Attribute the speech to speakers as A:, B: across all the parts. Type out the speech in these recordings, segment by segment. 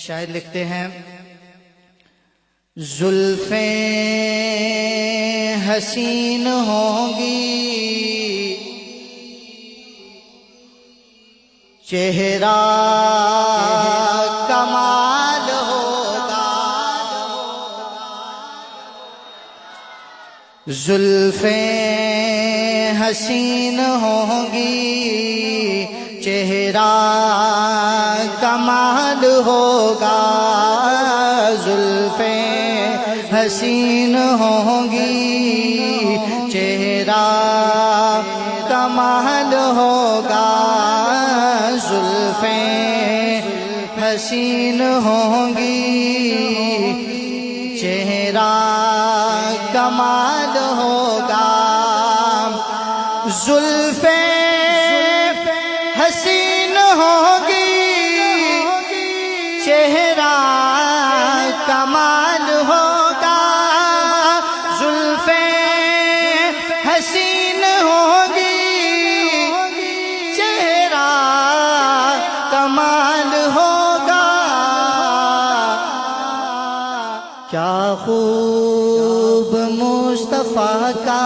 A: شاعر لکھتے ہیں زلفیں حسین ہوں گی چہرہ کمال ہوگا زلفیں حسین ہوں گی چہرہ کمال ہوگا زلفیں حسین ہوں گی چہرہ کمال ہوگا زلفیں حسین ہوں گی چہرہ کمال ہوگا زلفیں حسین ہوگی چہرہ کمال ہوگا زلفیں حسین ہوگی چہرہ کمال ہوگا کیا خوب مصطفیٰ کا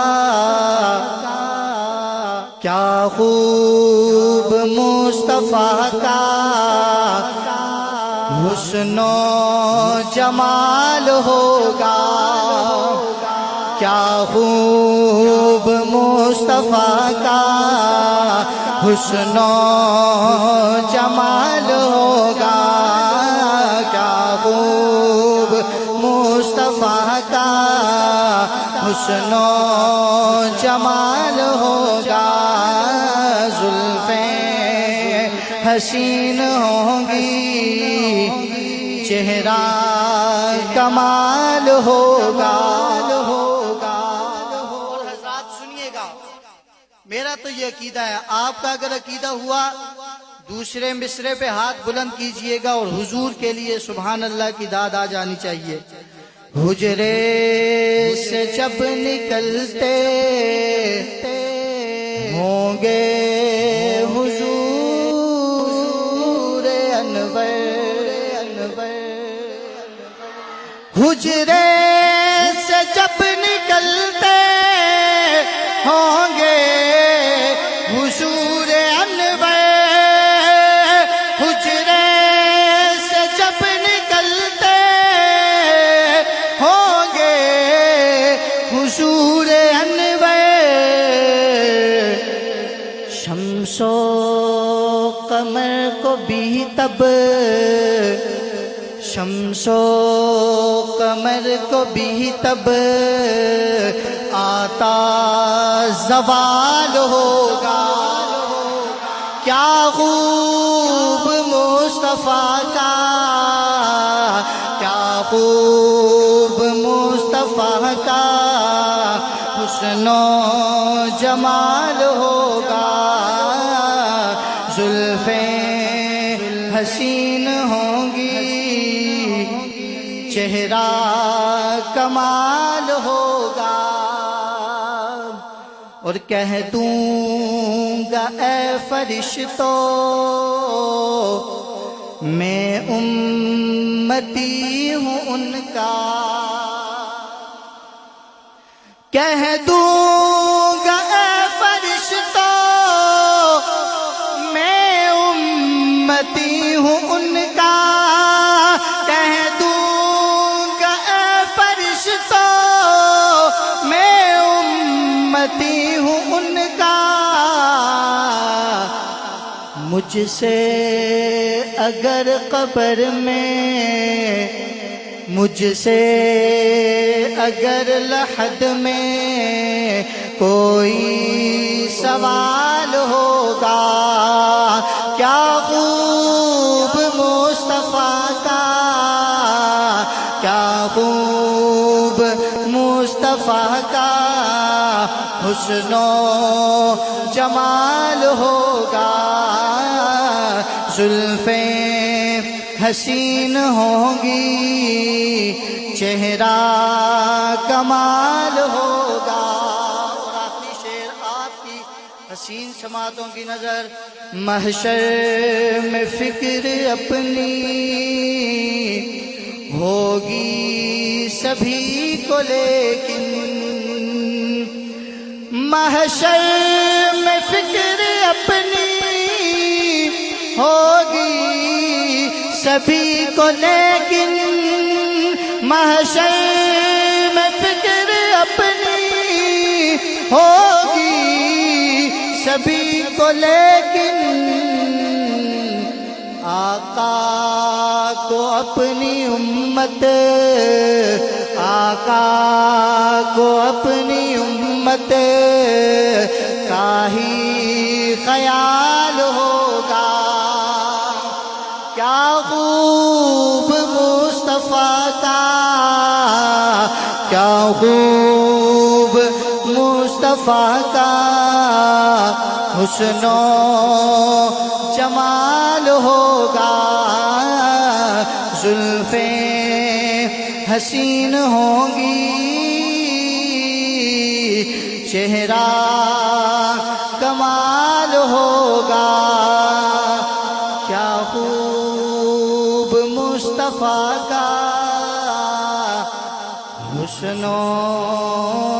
A: کیا خوب مصطفیٰ کا حسن و جمال ہوگا کیا خوب مصطفیٰ کا حسن و جمال ہوگا کیا خوب مصطفیٰ کا حسن و جمال ہوگا زلفیں حسین ہوں گی چہرہ کمال ہوگا اور حضرات سنیے گا میرا تو یہ عقیدہ ہے آپ کا اگر عقیدہ ہوا دوسرے مصرے پہ ہاتھ بلند کیجئے گا اور حضور کے لیے سبحان اللہ کی داد آ جانی چاہیے حجرے سے جب نکلتے ہوں گے حضور انور حجرے سے جب نکلتے ہوں گے حضور انور حجرے سے جب نکلتے ہوں گے حضور انور شمس و قمر کو بھی تب شمس و قمر کو بھی تب آتا زوال ہوگا کیا خوب مصطفیٰ کا کیا خوب مصطفیٰ کا حسن و جمال ہوگا زلفیں حسین ہوں گی چہرہ کمال ہوگا اور کہہ دوں گا اے فرشتو میں امتی ہوں ان کا کہہ دوں گا اے فرشتو میں امتی ہوں ان کا کہہ دوں گا اے فرشتو میں امتی ہوں ان کا مجھ سے اگر قبر میں مجھ سے اگر لحد میں کوئی سوال ہوگا کیا خوب مصطفیٰ کا کیا خوب مصطفیٰ کا حسن و جمال ہوگا زلفیں حسین ہوں گی چہرہ کمال ہوگا اور آخری شعر آپ کی حسین سماعتوں کی نظر محشر میں فکر اپنی ہوگی سبھی کو لیکن محشر میں فکر اپنی ہوگی سبھی کو لیکن محشر میں فکر اپنی ہوگی سبھی کو لیکن آقا کو اپنی امت آقا کو اپنی امت کا ہی خیال ہوگا کیا خوب مصطفیٰ کا کیا خوب مصطفیٰ کا حسن و جمال ہوگا زلفیں حسین ہوں گی چہرہ کمال ہوگا کیا خوب مصطفیٰ کا حسن و